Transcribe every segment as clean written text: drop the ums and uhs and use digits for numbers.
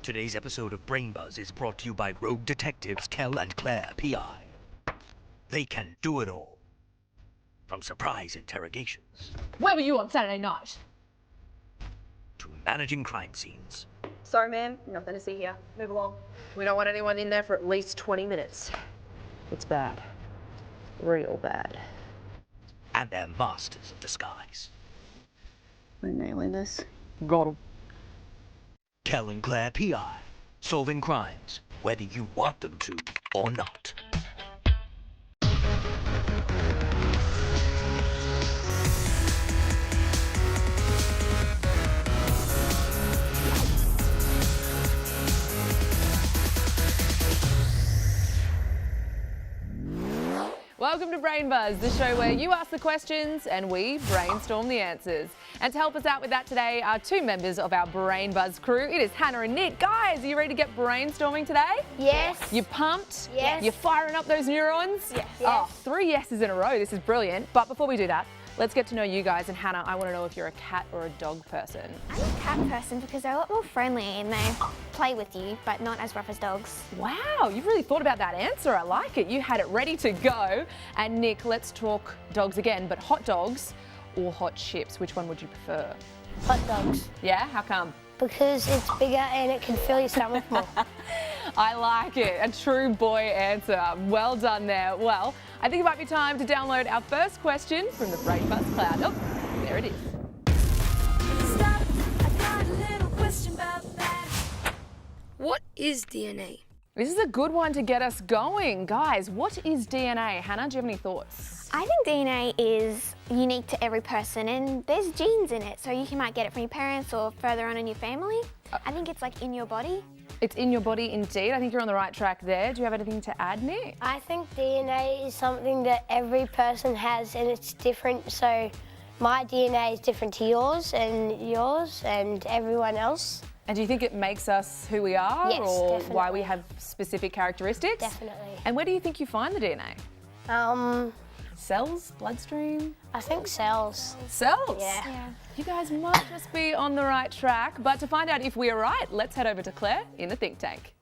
Today's episode of BrainBuzz is brought to you by rogue detectives Kellyn and Clare, PI. They can do it all. From surprise interrogations Where were you on Saturday night? to managing crime scenes. Sorry, ma'am. Nothing to see here. Move along. We don't want anyone in there for at least 20 minutes. It's bad. Real bad. And they're masters of disguise. We're nailing this. Got 'em. Kellyn and Clare, PI. Solving crimes, whether you want them to or not. Welcome to BrainBuzz, the show where you ask the questions and we brainstorm the answers. And to help us out with that today are two members of our BrainBuzz crew. It is Hannah and Nick. Guys, are you ready to get brainstorming today? Yes. You pumped? Yes. You're firing up those neurons? Yes. Oh, 3 yeses in a row. This is brilliant. But before we do that, let's get to know you guys. And Hannah, I want to know if you're a cat or a dog person. I'm a cat person because they're a lot more friendly and they play with you, but not as rough as dogs. Wow, you've really thought about that answer. I like it. You had it ready to go. And Nick, let's talk dogs again, but hot dogs or hot chips? Which one would you prefer? Hot dogs. Yeah, how come? Because it's bigger and it can fill your stomach more. I like it. A true boy answer. Well done there. Well, I think it might be time to download our first question from the BrainBuzz cloud. Oh, there it is. Stop, I got a little question about that. What is DNA? This is a good one to get us going. Guys, what is DNA? Hannah, do you have any thoughts? I think DNA is unique to every person and there's genes in it, so you might get it from your parents or further on in your family. I think it's like in your body. It's in your body indeed. I think you're on the right track there. Do you have anything to add, Nick? I think DNA is something that every person has and it's different. So my DNA is different to yours and everyone else. And do you think it makes us who we are? Yes, or definitely. why we have specific characteristics? Definitely. And where do you think you find the DNA? Cells? Bloodstream? I think cells. Cells? Yeah. You guys might just be on the right track, but to find out if we are right, let's head over to Claire in the think tank.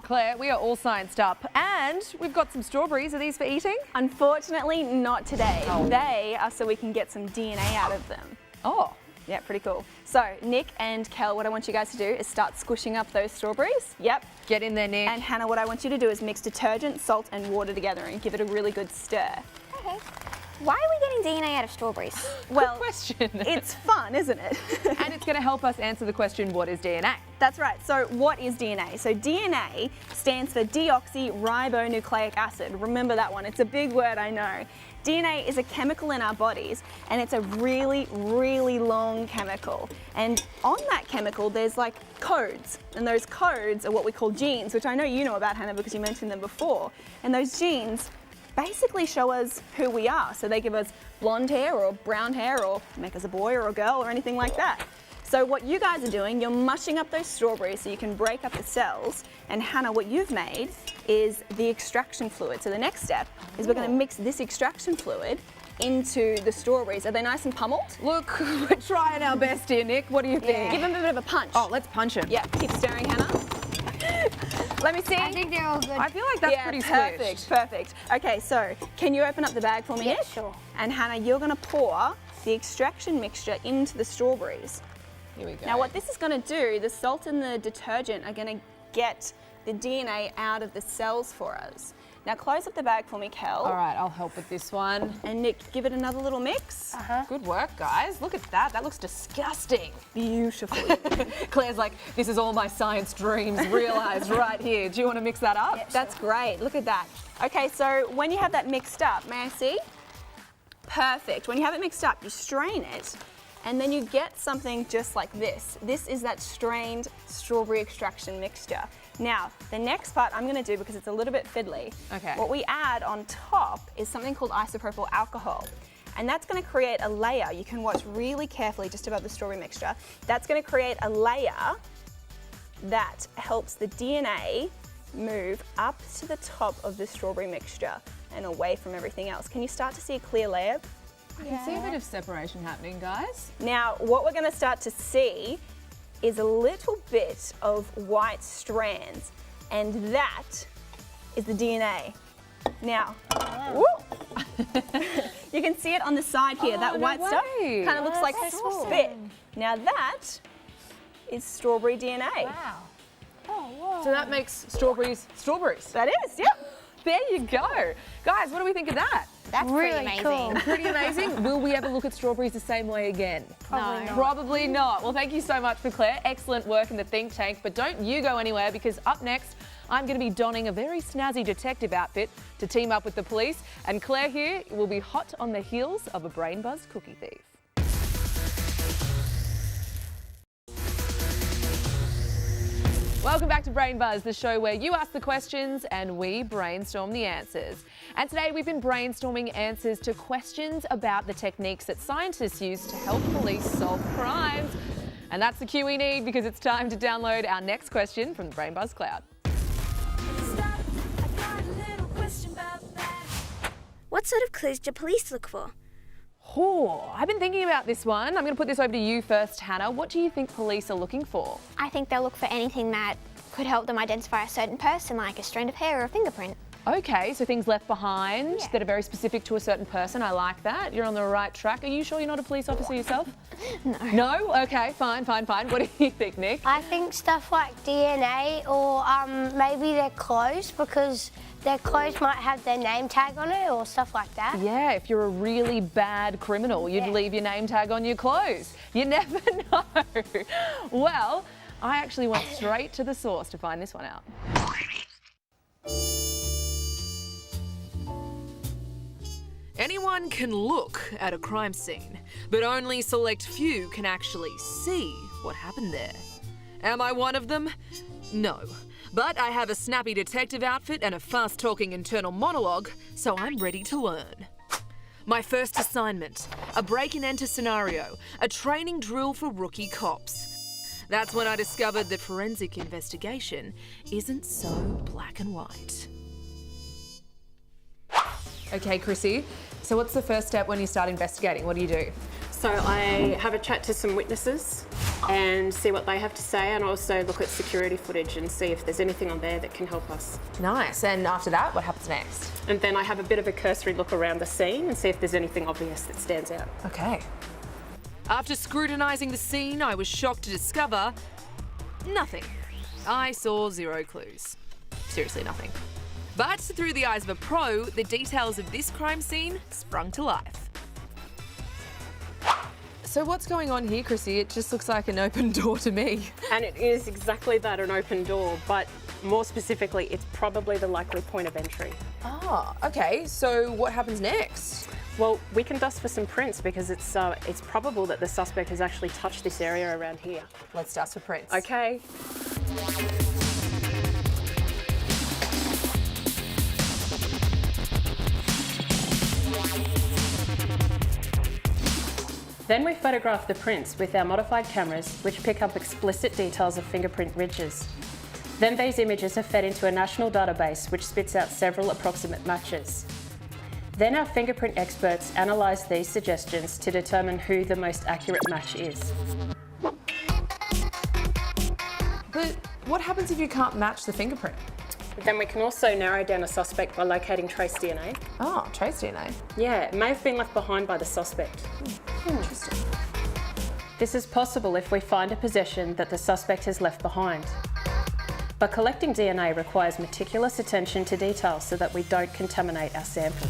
Claire, we are all scienced up and we've got some strawberries. Are these for eating? Unfortunately, not today. Oh. They are so we can get some DNA out of them. Oh, Yeah, pretty cool. So, Nick and Kel, what I want you guys to do is start squishing up those strawberries. Yep. get in there, Nick. And Hannah, what I want you to do is mix detergent, salt and water together and give it a really good stir. Okay. Why are we getting DNA out of strawberries? Well, question. it's fun, isn't it? And it's going to help us answer the question, what is DNA? That's right. So what is DNA? So DNA stands for deoxyribonucleic acid. Remember that one. It's a big word, I know. DNA is a chemical in our bodies and it's a really, really long chemical. And on that chemical, there's like codes. And those codes are what we call genes, which I know you know about, Hannah, because you mentioned them before. And those genes basically show us who we are. So they give us blonde hair or brown hair or make us a boy or a girl or anything like that. So what you guys are doing, you're mushing up those strawberries so you can break up the cells. And Hannah, what you've made is the extraction fluid. So the next step is we're going to mix this extraction fluid into the strawberries. Are they nice and pummeled? Look, we're trying our best here, Nick. What do you think? Give them a bit of a punch. Oh, let's punch him. Yeah, keep stirring, Hannah. Let me see. I think they're all good. I feel like that's pretty perfect, squished. perfect. Okay, so can you open up the bag for me? Yeah, Nick? sure. And Hannah, you're going to pour the extraction mixture into the strawberries. Here we go. Now what this is going to do, the salt and the detergent are going to get the DNA out of the cells for us. Now close up the bag for me, Kel. All right, I'll help with this one. And Nick, give it another little mix. Good work, guys. Look at that. That looks disgusting. Beautiful. Claire's like, this is all my science dreams realised right here. Do you want to mix that up? That's great. Look at that. Okay, so when you have that mixed up, may I see? Perfect. When you have it mixed up, you strain it. And then you get something just like this. This is that strained strawberry extraction mixture. Now, the next part I'm going to do, because it's a little bit fiddly, Okay. what we add on top is something called isopropyl alcohol. And that's going to create a layer. You can watch really carefully just above the strawberry mixture. That's going to create a layer that helps the DNA move up to the top of the strawberry mixture and away from everything else. Can you start to see a clear layer? I can see a bit of separation happening, guys. Now, what we're going to start to see is a little bit of white strands, and that is the DNA. Now, you can see it on the side here, that white stuff kind of looks like spit. Now that is strawberry DNA. Wow. Oh, whoa. So that makes strawberries strawberries. That is, yep. There you go. Guys, what do we think of that? That's Really pretty amazing. cool. Pretty amazing. Will we ever look at strawberries the same way again? Probably not. Probably not. Well, thank you so much for Claire. Excellent work in the think tank, but don't you go anywhere because up next, I'm going to be donning a very snazzy detective outfit to team up with the police, and Claire here will be hot on the heels of a BrainBuzz cookie thief. Welcome back to BrainBuzz, the show where you ask the questions and we brainstorm the answers. And today we've been brainstorming answers to questions about the techniques that scientists use to help police solve crimes. And that's the cue we need because it's time to download our next question from the BrainBuzz cloud. Stop, I got a little question about that. What sort of clues do police look for? Oh, I've been thinking about this one. I'm going to put this over to you first, Hannah. What do you think police are looking for? I think they'll look for anything that could help them identify a certain person, like a strand of hair or a fingerprint. Okay, so things left behind that are very specific to a certain person. I like that. You're on the right track. Are you sure you're not a police officer yourself? No. No? Okay, fine. What do you think, Nick? I think stuff like DNA or maybe their clothes, because their clothes might have their name tag on it or stuff like that. Yeah, if you're a really bad criminal, you'd leave your name tag on your clothes. You never know. Well, I actually went straight to the source to find this one out. Anyone can look at a crime scene, but only select few can actually see what happened there. Am I one of them? No. But I have a snappy detective outfit and a fast-talking internal monologue, so I'm ready to learn. My first assignment, a break-and-enter scenario, a training drill for rookie cops. That's when I discovered that forensic investigation isn't so black and white. Okay, Chrissy, so what's the first step when you start investigating? What do you do? So I have a chat to some witnesses and see what they have to say, and also look at security footage and see if there's anything on there that can help us. Nice, and after that, what happens next? And then I have a bit of a cursory look around the scene and see if there's anything obvious that stands out. Okay. After scrutinising the scene, I was shocked to discover nothing. I saw zero clues. Seriously, nothing. But through the eyes of a pro, the details of this crime scene sprung to life. So what's going on here, Chrissy? It just looks like an open door to me. And it is exactly that, an open door, but more specifically, it's probably the likely point of entry. Oh, okay. So what happens next? Well, we can dust for some prints because it's probable that the suspect has actually touched this area around here. Let's dust for prints. Okay. Then we photograph the prints with our modified cameras, which pick up explicit details of fingerprint ridges. Then these images are fed into a national database, which spits out several approximate matches. Then our fingerprint experts analyse these suggestions to determine who the most accurate match is. But what happens if you can't match the fingerprint? Then we can also narrow down a suspect by locating trace DNA. Oh, trace DNA. Yeah, it may have been left behind by the suspect. Interesting. This is possible if we find a possession that the suspect has left behind. But collecting DNA requires meticulous attention to detail so that we don't contaminate our sample.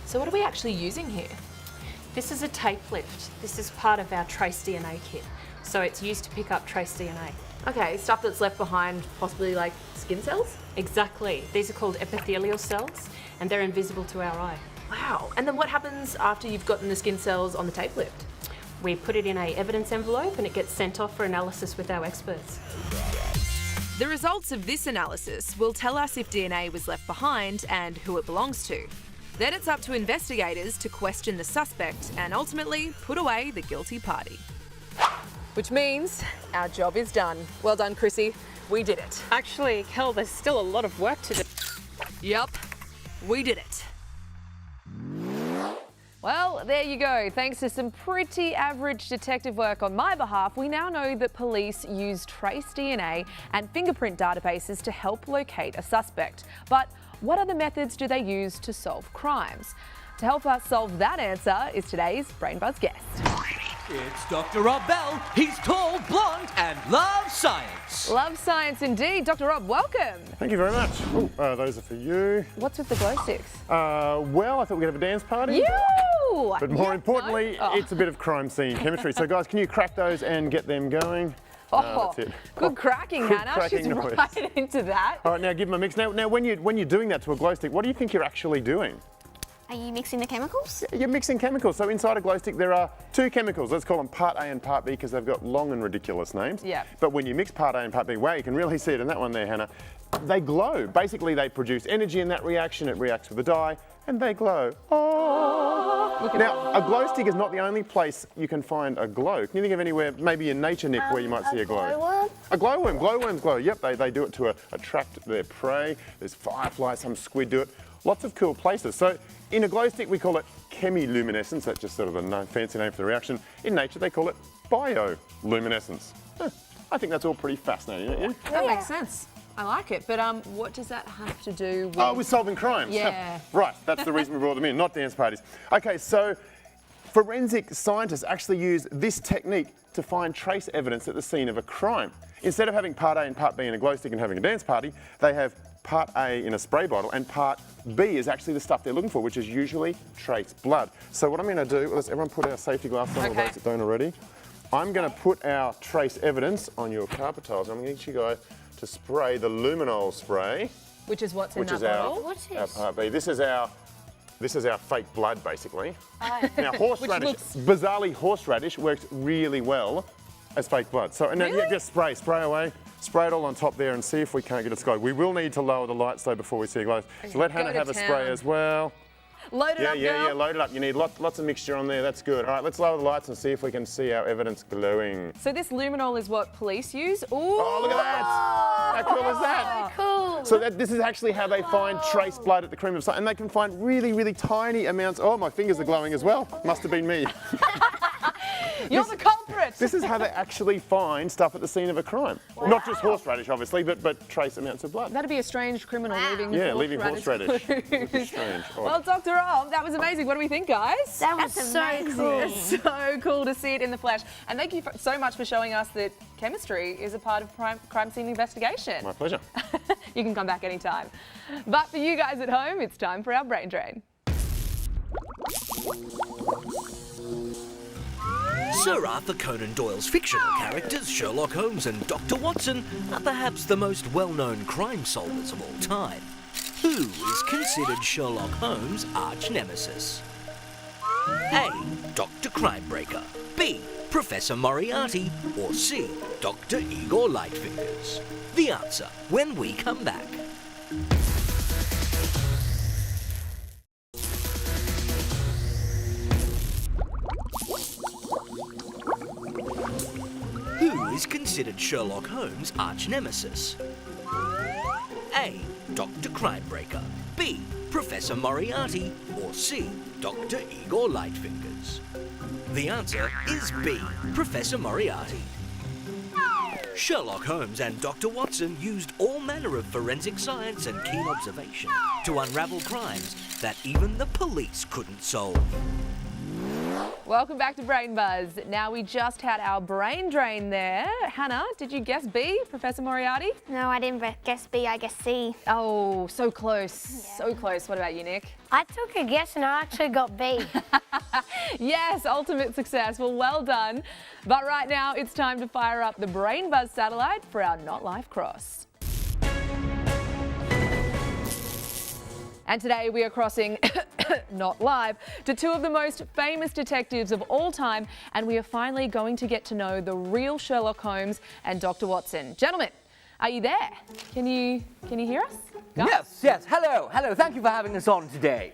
So what are we actually using here? This is a tape lift. This is part of our trace DNA kit. So it's used to pick up trace DNA. Okay, stuff that's left behind, possibly like skin cells? Exactly. These are called epithelial cells and they're invisible to our eye. Wow. And then what happens after you've gotten the skin cells on the tape lift? We put it in an evidence envelope and it gets sent off for analysis with our experts. The results of this analysis will tell us if DNA was left behind and who it belongs to. Then it's up to investigators to question the suspect and ultimately put away the guilty party. Which means our job is done. Well done, Chrissy. We did it. Actually, Kel, there's still a lot of work to do. Yup. We did it. Well, there you go. Thanks to some pretty average detective work on my behalf, we now know that police use trace DNA and fingerprint databases to help locate a suspect. But what other methods do they use to solve crimes? To help us solve that answer is today's BrainBuzz guest. It's Dr. Rob Bell. He's tall, blonde, and loves science. Love science indeed. Dr. Rob, welcome. Thank you very much. Ooh, those are for you. What's with the glow sticks? Well, I thought we'd have a dance party. You! But more importantly, it's a bit of crime scene chemistry. So guys, can you crack those and get them going? Oh, that's it. good cracking, Good Hannah. cracking She's noise. right into that. All right, now give them a mix. Now when you're doing that to a glow stick, what do you think you're actually doing? Are you mixing the chemicals? You're mixing chemicals. So inside a glow stick, there are two chemicals. Let's call them Part A and Part B because they've got long and ridiculous names. Yeah. But when you mix Part A and Part B, wow, you can really see it in that one there, Hannah. They glow. Basically, they produce energy in that reaction. It reacts with the dye, and they glow. Oh! Now, a glow stick is not the only place you can find a glow. Can you think of anywhere, maybe in nature, Nick, where you might see a glow? Glowworm? A glowworm. Glowworms glow. Yep, they do it to attract their prey. There's fireflies, some squid do it. Lots of cool places. So in a glow stick, we call it chemiluminescence. That's just sort of a fancy name for the reaction. In nature, they call it bioluminescence. Huh. I think that's all pretty fascinating, don't you? That makes sense. I like it. But what does that have to do with... Oh, with solving crimes. Yeah. Right, that's the reason we brought them in, not dance parties. Okay, so forensic scientists actually use this technique to find trace evidence at the scene of a crime. Instead of having Part A and Part B in a glow stick and having a dance party, they have Part A in a spray bottle and Part B is actually the stuff they're looking for, which is usually trace blood. So what I'm going to do, let's everyone put our safety glasses on, those that don't already. I'm going to put our trace evidence on your carpet tiles. I'm going to get you guys to spray the luminol spray. Which is what's in which that is bottle? What's our this? Part B. This is our fake blood, basically. Now, horseradish, looks- bizarrely, horseradish works really well as fake blood. So, and Really? yeah, just spray away. Spray it all on top there and see if we can't get it to glow. We will need to lower the lights though before we see a glow. So let Hannah to have a town. spray as well. Load it up now. Yeah, load it up. You need lots of mixture on there. That's good. All right, let's lower the lights and see if we can see our evidence glowing. So this luminol is what police use? Ooh. Oh, look at that! How cool is that? Cool. So this is actually how they find trace blood at the crime scene, and they can find really, really tiny amounts. Oh, my fingers are glowing as well. Must have been me. You're the culprit. This is how they actually find stuff at the scene of a crime. Not just horseradish, obviously, but trace amounts of blood. That'd be a strange criminal leaving Leaving horseradish. It's strange. Well, Dr. Rob, that was amazing. What do we think, guys? That was That's so cool. It's so cool to see it in the flesh. And thank you so much for showing us that chemistry is a part of crime scene investigation. My pleasure. You can come back anytime. But for you guys at home, it's time for our brain drain. Sir Arthur Conan Doyle's fictional characters, Sherlock Holmes and Dr. Watson, are perhaps the most well-known crime solvers of all time. Who is considered Sherlock Holmes' arch-nemesis? A. Dr. Crimebreaker. B. Professor Moriarty. Or C. Dr. Igor Lightfingers. The answer when we come back. Who is considered Sherlock Holmes' arch-nemesis? A. Dr. Crimebreaker. B. Professor Moriarty. Or C. Dr. Igor Lightfingers. The answer is B. Professor Moriarty. Sherlock Holmes and Dr. Watson used all manner of forensic science and keen observation to unravel crimes that even the police couldn't solve. Welcome back to BrainBuzz. Now, we just had our brain drain there. Hannah, did you guess B, Professor Moriarty? No, I didn't guess B, I guess C. Oh, so close. So close. What about you, Nick? I took a guess and I actually got B. Yes, ultimate success. Well done. But right now, it's time to fire up the BrainBuzz satellite for our Not Life Cross. And today we are crossing, not live, to two of the most famous detectives of all time, and we are finally going to get to know the real Sherlock Holmes and Dr. Watson. Gentlemen, are you there? Can you hear us? Guys? Yes. Hello. Thank you for having us on today.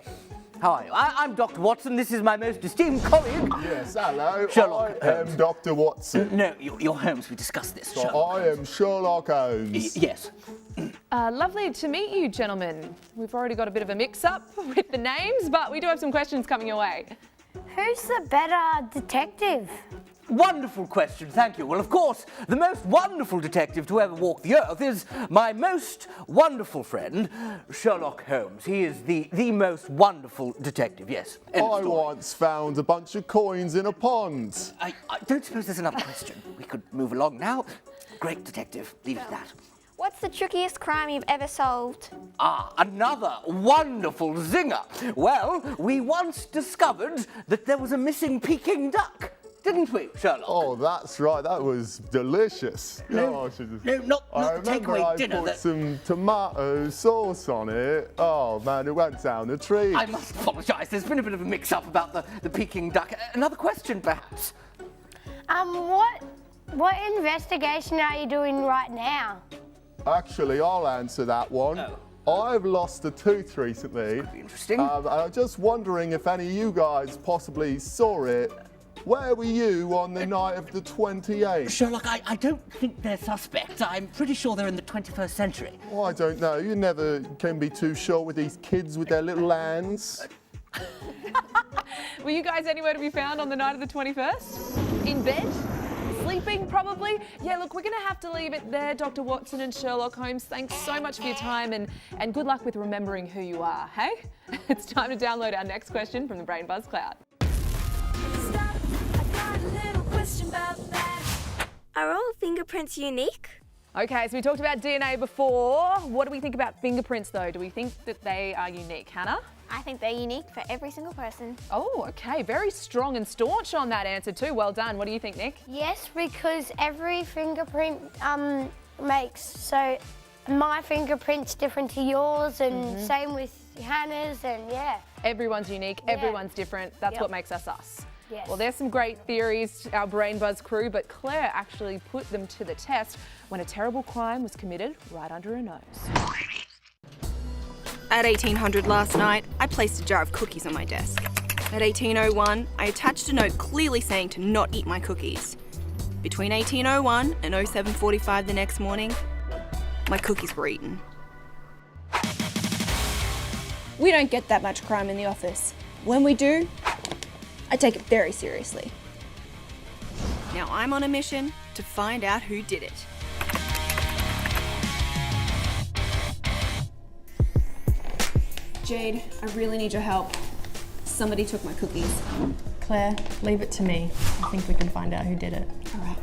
How are you? I'm Dr. Watson. This is my most esteemed colleague. Yes, hello. Sherlock I am Dr. Watson. No, you're Holmes. We discussed this. So I am Sherlock Holmes. Yes. Lovely to meet you, gentlemen. We've already got a bit of a mix-up with the names, but we do have some questions coming your way. Who's the better detective? Wonderful question, thank you. Well, of course, the most wonderful detective to ever walk the earth is my most wonderful friend, Sherlock Holmes. He is the most wonderful detective, yes. I once found a bunch of coins in a pond. I don't suppose there's another question. We could move along now. Great detective, leave it at that. What's the trickiest crime you've ever solved? Ah, another wonderful zinger. Well, we once discovered that there was a missing Peking duck. Didn't we, Sherlock? Oh, that's right. That was delicious. No, not takeaway dinner. I put some tomato sauce on it. Oh, man, it went down the tree. I must apologise. There's been a bit of a mix-up about the Peking duck. Another question, perhaps? What investigation are you doing right now? Actually, I'll answer that one. Oh. I've lost a tooth recently. Could be interesting. And I'm just wondering if any of you guys possibly saw it. Where were you on the night of the 28th? Sherlock, I don't think they're suspects. I'm pretty sure they're in the 21st century. Oh, I don't know. You never can be too sure with these kids with their little hands. Were you guys anywhere to be found on the night of the 21st? In bed? Sleeping, probably? Yeah, look, we're going to have to leave it there, Dr. Watson and Sherlock Holmes. Thanks so much for your time and good luck with remembering who you are, hey? It's time to download our next question from the BrainBuzz cloud. Are all fingerprints unique? Okay, so we talked about DNA before. What do we think about fingerprints, though? Do we think that they are unique? Hannah? I think they're unique for every single person. Oh, okay. Very strong and staunch on that answer, too. Well done. What do you think, Nick? Yes, because every fingerprint makes, so my fingerprint's different to yours and same with Hannah's and yeah. Everyone's unique, everyone's different. That's what makes us us. Yes. Well, there's some great theories, our BrainBuzz crew, but Claire actually put them to the test when a terrible crime was committed right under her nose. At 1800 last night, I placed a jar of cookies on my desk. At 1801, I attached a note clearly saying to not eat my cookies. Between 1801 and 07:45 the next morning, my cookies were eaten. We don't get that much crime in the office. When we do, I take it very seriously. Now I'm on a mission to find out who did it. Jade, I really need your help. Somebody took my cookies. Claire, leave it to me. I think we can find out who did it. All right.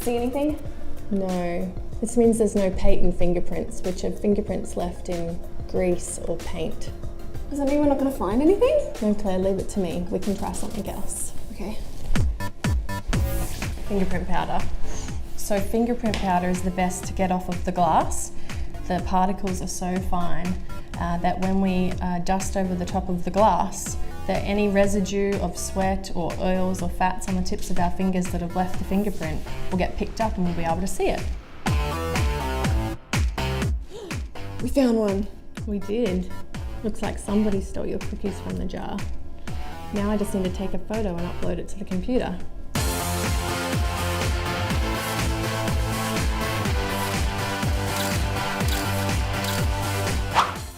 See anything? No. This means there's no patent fingerprints, which are fingerprints left in grease or paint. Does that mean we're not going to find anything? No, Claire, leave it to me. We can try something else. Okay. Fingerprint powder. So fingerprint powder is the best to get off of the glass. The particles are so fine that when we dust over the top of the glass, that any residue of sweat or oils or fats on the tips of our fingers that have left the fingerprint will get picked up and we'll be able to see it. We found one. We did. Looks like somebody stole your cookies from the jar. Now I just need to take a photo and upload it to the computer.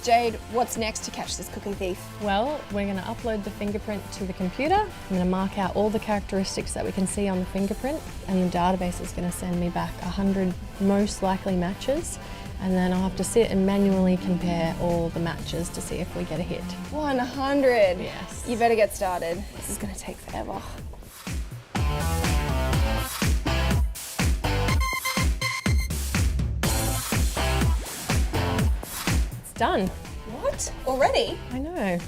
Jade, what's next to catch this cookie thief? Well, we're going to upload the fingerprint to the computer. I'm going to mark out all the characteristics that we can see on the fingerprint, and your database is going to send me back 100 most likely matches, and then I'll have to sit and manually compare all the matches to see if we get a hit. 100? Yes. You better get started. This is going to take forever. Done. What? Already? I know,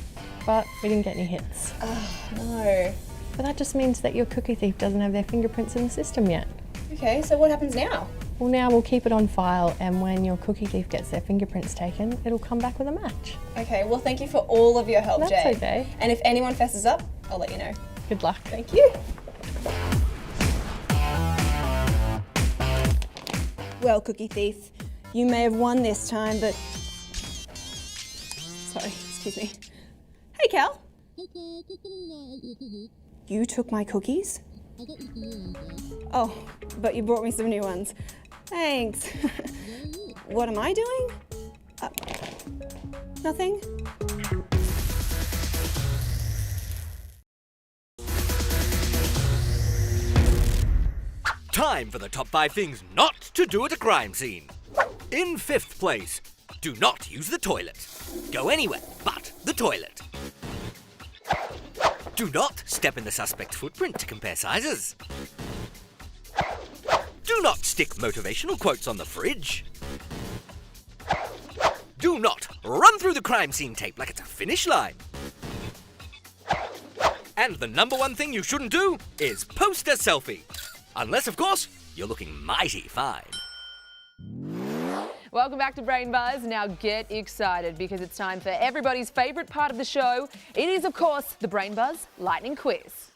but we didn't get any hits. Oh, no. But that just means that your cookie thief doesn't have their fingerprints in the system yet. Okay, so what happens now? Well, now we'll keep it on file, and when your cookie thief gets their fingerprints taken, it'll come back with a match. Okay, well, thank you for all of your help, Jade. That's okay. And if anyone fesses up, I'll let you know. Good luck. Thank you. Well, cookie thief, you may have won this time, but sorry, excuse me. Hey, Kel. You took my cookies? Oh, but you brought me some new ones. Thanks. What am I doing? Nothing? Time for the top 5 things not to do at a crime scene. In 5th place, do not use the toilet. Go anywhere but the toilet. Do not step in the suspect's footprint to compare sizes. Do not stick motivational quotes on the fridge. Do not run through the crime scene tape like it's a finish line. And the number 1 thing you shouldn't do is post a selfie. Unless, of course, you're looking mighty fine. Welcome back to BrainBuzz. Now get excited because it's time for everybody's favourite part of the show. It is, of course, the BrainBuzz Lightning Quiz.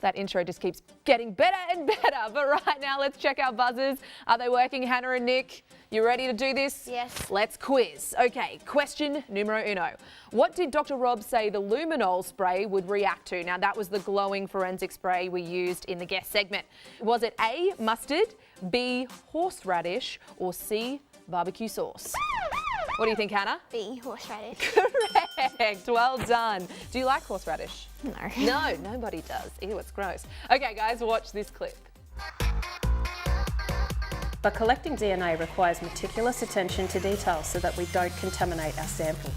That intro just keeps getting better and better. But right now, let's check our buzzers. Are they working, Hannah and Nick? You ready to do this? Yes. Let's quiz. Okay, question numero uno. What did Dr. Rob say the luminol spray would react to? Now, that was the glowing forensic spray we used in the guest segment. Was it A, mustard, B, horseradish, or C, barbecue sauce? What do you think, Hannah? B, horseradish. Correct. Well done. Do you like horseradish? No. No, nobody does. Ew, it's gross. Okay, guys, watch this clip. But collecting DNA requires meticulous attention to detail so that we don't contaminate our sample.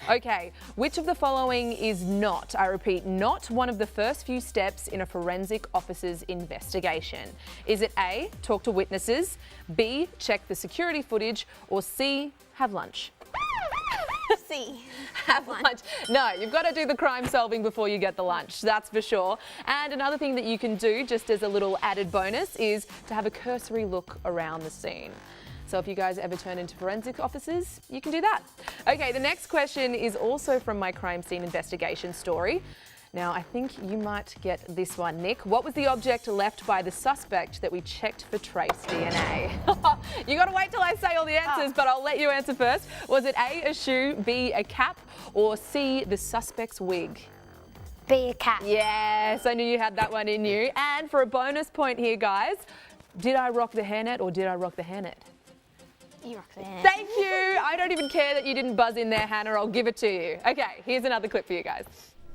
Okay, which of the following is not, I repeat, not one of the first few steps in a forensic officer's investigation? Is it A, talk to witnesses, B, check the security footage, or C, have lunch? C. Have lunch. No, you've got to do the crime solving before you get the lunch, that's for sure. And another thing that you can do, just as a little added bonus, is to have a cursory look around the scene. So if you guys ever turn into forensic officers, you can do that. Okay, the next question is also from my crime scene investigation story. Now, I think you might get this one, Nick. What was the object left by the suspect that we checked for trace DNA? You got to wait till I say all the answers, but I'll let you answer first. Was it A, a shoe, B, a cap, or C, the suspect's wig? B, a cap. Yes, I knew you had that one in you. And for a bonus point here, guys, did I rock the hairnet or did I rock the hairnet? You rock the hairnet. Thank you. I don't even care that you didn't buzz in there, Hannah. I'll give it to you. Okay, here's another clip for you guys.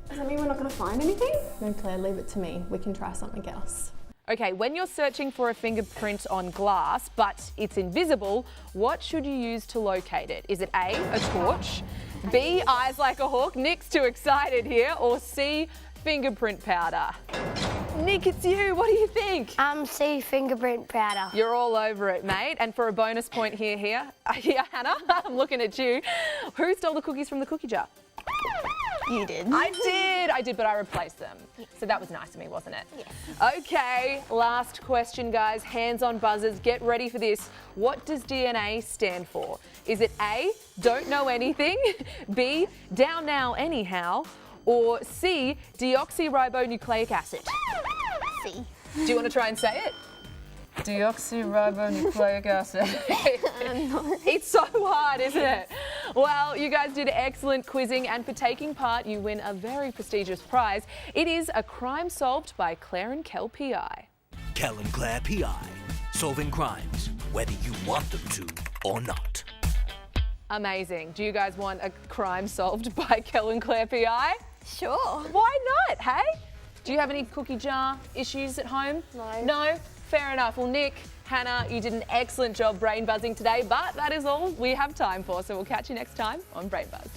Does that mean we're not going to find anything? No, Claire, leave it to me. We can try something else. Okay, when you're searching for a fingerprint on glass, but it's invisible, what should you use to locate it? Is it A, a torch, B, eyes like a hawk, Nick's too excited here, or C, fingerprint powder? Nick, it's you. What do you think? C, fingerprint powder. You're all over it, mate. And for a bonus point here, Hannah, I'm looking at you. Who stole the cookies from the cookie jar? You did. I did, but I replaced them. Yes. So that was nice of me, wasn't it? Yes. Okay, last question, guys. Hands on buzzers. Get ready for this. What does DNA stand for? Is it A, don't know anything, B, down now anyhow, or C, deoxyribonucleic acid? C. Do you want to try and say it? Deoxyribonucleic acid. It's so hard, isn't it? Well, you guys did excellent quizzing, and for taking part, you win a very prestigious prize. It is a crime solved by Clare and Kel PI. Kellyn and Clare PI, solving crimes, whether you want them to or not. Amazing. Do you guys want a crime solved by Kellyn and Clare PI? Sure. Why not, hey? Do you have any cookie jar issues at home? No. No? Fair enough. Well, Nick, Hannah, you did an excellent job brain buzzing today, but that is all we have time for, so we'll catch you next time on BrainBuzz.